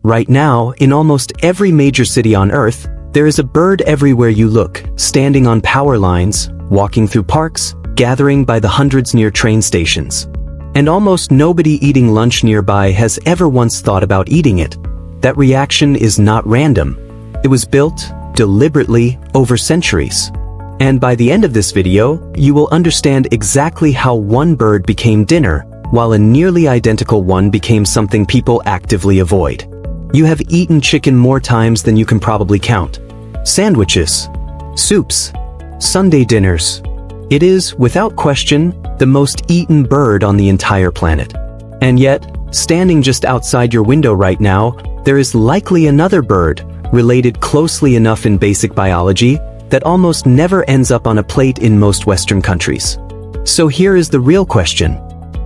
Right now, in almost every major city on Earth, there is a bird everywhere you look, standing on power lines, walking through parks, gathering by the hundreds near train stations. And almost nobody eating lunch nearby has ever once thought about eating it. That reaction is not random. It was built, deliberately, over centuries. And by the end of this video, you will understand exactly how one bird became dinner, while a nearly identical one became something people actively avoid. You have eaten chicken more times than you can probably count. Sandwiches, soups, Sunday dinners. It is, without question, the most eaten bird on the entire planet. And yet, standing just outside your window right now, there is likely another bird, related closely enough in basic biology, that almost never ends up on a plate in most Western countries. So here is the real question.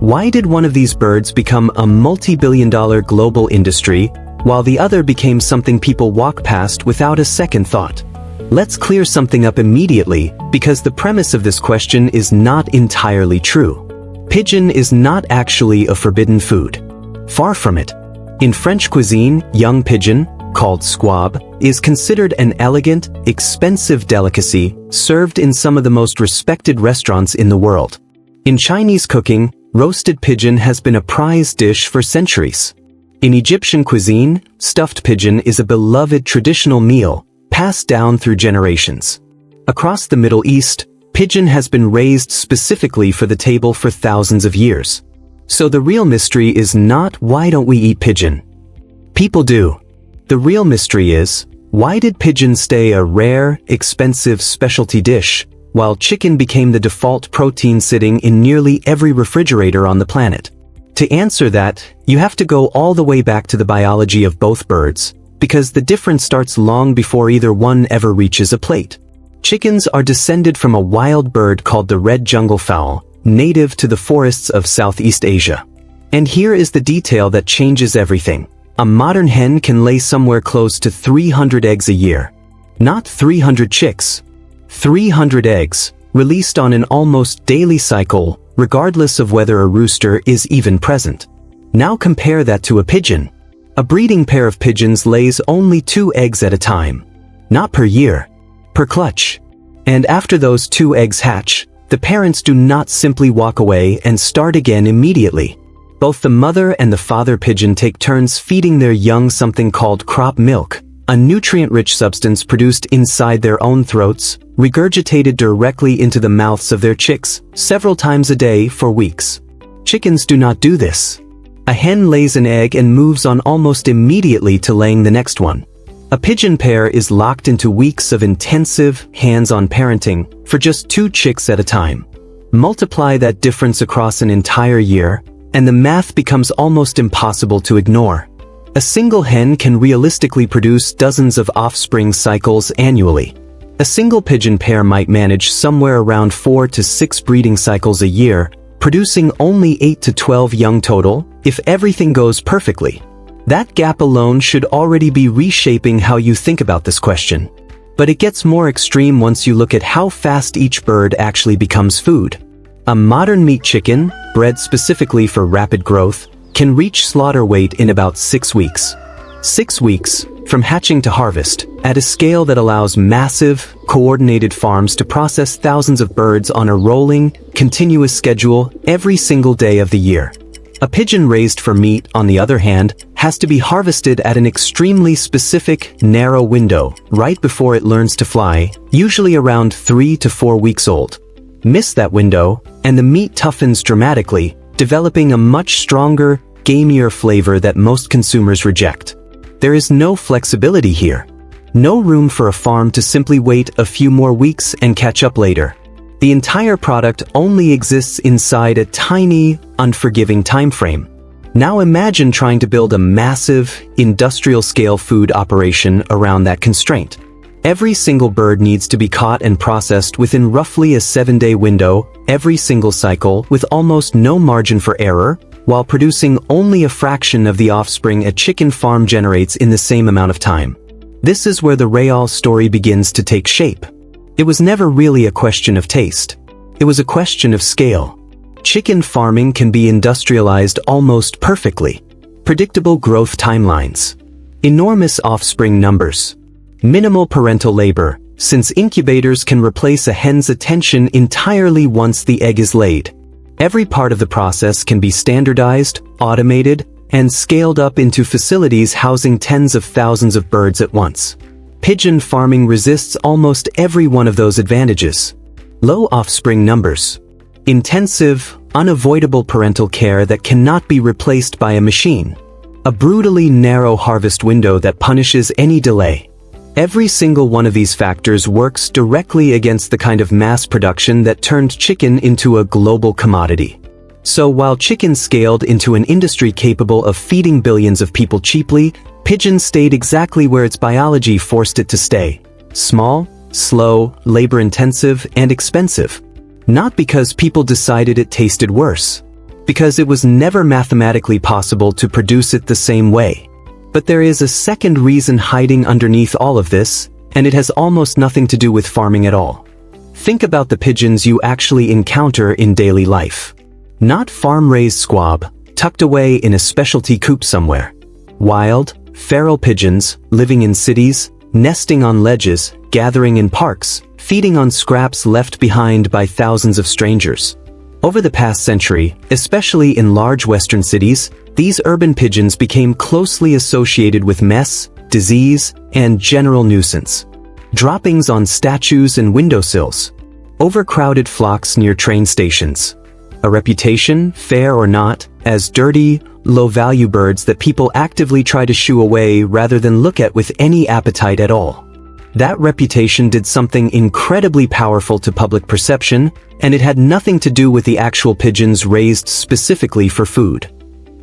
Why did one of these birds become a multi-billion-dollar global industry, while the other became something people walk past without a second thought? Let's clear something up immediately, because the premise of this question is not entirely true. Pigeon is not actually a forbidden food. Far from it. In French cuisine, young pigeon, called squab, is considered an elegant, expensive delicacy served in some of the most respected restaurants in the world. In Chinese cooking, roasted pigeon has been a prized dish for centuries. In Egyptian cuisine, stuffed pigeon is a beloved traditional meal, passed down through generations. Across the Middle East, pigeon has been raised specifically for the table for thousands of years. So the real mystery is not why don't we eat pigeon? People do. The real mystery is, why did pigeon stay a rare, expensive specialty dish, while chicken became the default protein sitting in nearly every refrigerator on the planet? To answer that, you have to go all the way back to the biology of both birds, because the difference starts long before either one ever reaches a plate. Chickens are descended from a wild bird called the red junglefowl, native to the forests of Southeast Asia. And here is the detail that changes everything. A modern hen can lay somewhere close to 300 eggs a year. Not 300 chicks. 300 eggs, released on an almost daily cycle, regardless of whether a rooster is even present. Now compare that to a pigeon. A breeding pair of pigeons lays only 2 eggs at a time. Not per year. Per clutch. And after those 2 eggs hatch, the parents do not simply walk away and start again immediately. Both the mother and the father pigeon take turns feeding their young something called crop milk, a nutrient-rich substance produced inside their own throats, regurgitated directly into the mouths of their chicks, several times a day for weeks. Chickens do not do this. A hen lays an egg and moves on almost immediately to laying the next one. A pigeon pair is locked into weeks of intensive, hands-on parenting for just 2 chicks at a time. Multiply that difference across an entire year, and the math becomes almost impossible to ignore. A single hen can realistically produce dozens of offspring cycles annually. A single pigeon pair might manage somewhere around 4 to 6 breeding cycles a year, producing only 8 to 12 young total, if everything goes perfectly. That gap alone should already be reshaping how you think about this question. But it gets more extreme once you look at how fast each bird actually becomes food. A modern meat chicken, bred specifically for rapid growth, can reach slaughter weight in about 6 weeks. 6 weeks, from hatching to harvest, at a scale that allows massive, coordinated farms to process thousands of birds on a rolling, continuous schedule every single day of the year. A pigeon raised for meat, on the other hand, has to be harvested at an extremely specific, narrow window, right before it learns to fly, usually around 3 to 4 weeks old. Miss that window, and the meat toughens dramatically, developing a much stronger, gamier flavor that most consumers reject. There is no flexibility here. No room for a farm to simply wait a few more weeks and catch up later. The entire product only exists inside a tiny, unforgiving time frame. Now imagine trying to build a massive, industrial-scale food operation around that constraint. Every single bird needs to be caught and processed within roughly a 7-day window, every single cycle, with almost no margin for error, while producing only a fraction of the offspring a chicken farm generates in the same amount of time. This is where the real story begins to take shape. It was never really a question of taste. It was a question of scale. Chicken farming can be industrialized almost perfectly. Predictable growth timelines. Enormous offspring numbers. Minimal parental labor, since incubators can replace a hen's attention entirely once the egg is laid. Every part of the process can be standardized, automated, and scaled up into facilities housing tens of thousands of birds at once. Pigeon farming resists almost every one of those advantages. Low offspring numbers. Intensive, unavoidable parental care that cannot be replaced by a machine. A brutally narrow harvest window that punishes any delay. Every single one of these factors works directly against the kind of mass production that turned chicken into a global commodity. So while chicken scaled into an industry capable of feeding billions of people cheaply, pigeon stayed exactly where its biology forced it to stay. Small, slow, labor-intensive, and expensive. Not because people decided it tasted worse. Because it was never mathematically possible to produce it the same way. But there is a second reason hiding underneath all of this, and it has almost nothing to do with farming at all. Think about the pigeons you actually encounter in daily life. Not farm-raised squab, tucked away in a specialty coop somewhere. Wild, feral pigeons, living in cities, nesting on ledges, gathering in parks, feeding on scraps left behind by thousands of strangers. Over the past century, especially in large Western cities, these urban pigeons became closely associated with mess, disease, and general nuisance. Droppings on statues and windowsills. Overcrowded flocks near train stations. A reputation, fair or not, as dirty, low-value birds that people actively try to shoo away rather than look at with any appetite at all. That reputation did something incredibly powerful to public perception, and it had nothing to do with the actual pigeons raised specifically for food.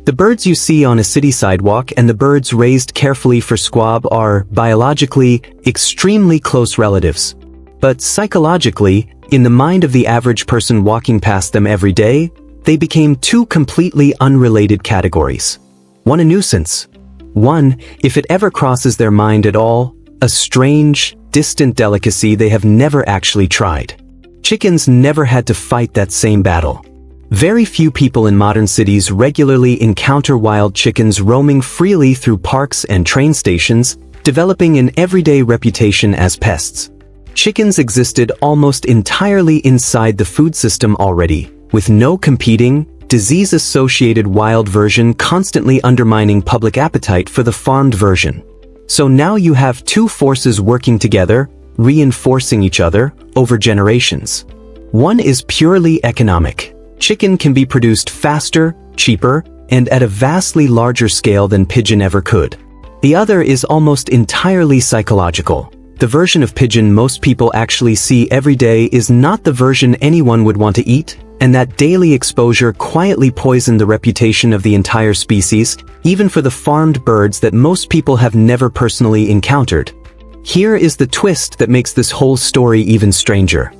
The birds you see on a city sidewalk and the birds raised carefully for squab are, biologically, extremely close relatives. But psychologically, in the mind of the average person walking past them every day, they became two completely unrelated categories. One a nuisance. One, if it ever crosses their mind at all, a strange, distant delicacy they have never actually tried. Chickens never had to fight that same battle. Very few people in modern cities regularly encounter wild chickens roaming freely through parks and train stations, developing an everyday reputation as pests. Chickens existed almost entirely inside the food system already, with no competing, disease-associated wild version constantly undermining public appetite for the farmed version. So now you have two forces working together, reinforcing each other, over generations. One is purely economic. Chicken can be produced faster, cheaper, and at a vastly larger scale than pigeon ever could. The other is almost entirely psychological. The version of pigeon most people actually see every day is not the version anyone would want to eat, and that daily exposure quietly poisoned the reputation of the entire species, even for the farmed birds that most people have never personally encountered. Here is the twist that makes this whole story even stranger.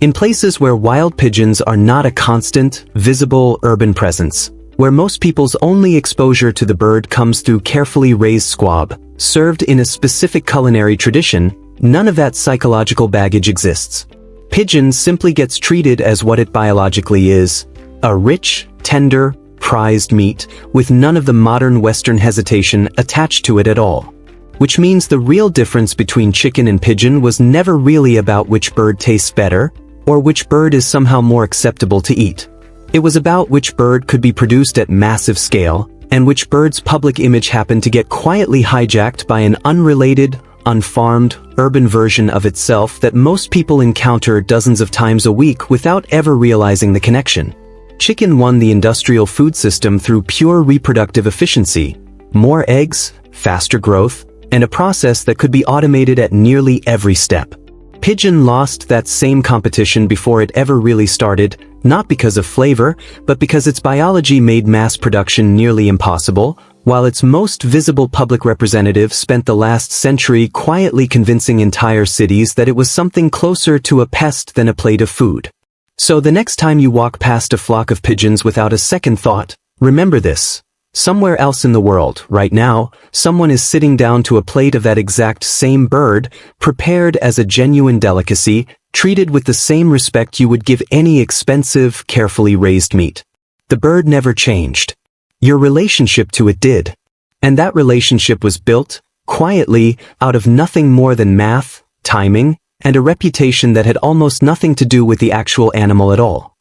In places where wild pigeons are not a constant, visible urban presence, where most people's only exposure to the bird comes through carefully raised squab, served in a specific culinary tradition, none of that psychological baggage exists. Pigeon simply gets treated as what it biologically is, a rich, tender, prized meat, with none of the modern Western hesitation attached to it at all. Which means the real difference between chicken and pigeon was never really about which bird tastes better, or which bird is somehow more acceptable to eat. It was about which bird could be produced at massive scale, and which bird's public image happened to get quietly hijacked by an unrelated, unfarmed, urban version of itself that most people encounter dozens of times a week without ever realizing the connection. Chicken won the industrial food system through pure reproductive efficiency, more eggs, faster growth, and a process that could be automated at nearly every step. Pigeon lost that same competition before it ever really started, not because of flavor, but because its biology made mass production nearly impossible, while its most visible public representative spent the last century quietly convincing entire cities that it was something closer to a pest than a plate of food. So the next time you walk past a flock of pigeons without a second thought, remember this. Somewhere else in the world, right now, someone is sitting down to a plate of that exact same bird, prepared as a genuine delicacy, treated with the same respect you would give any expensive, carefully raised meat. The bird never changed. Your relationship to it did. And that relationship was built, quietly, out of nothing more than math, timing, and a reputation that had almost nothing to do with the actual animal at all.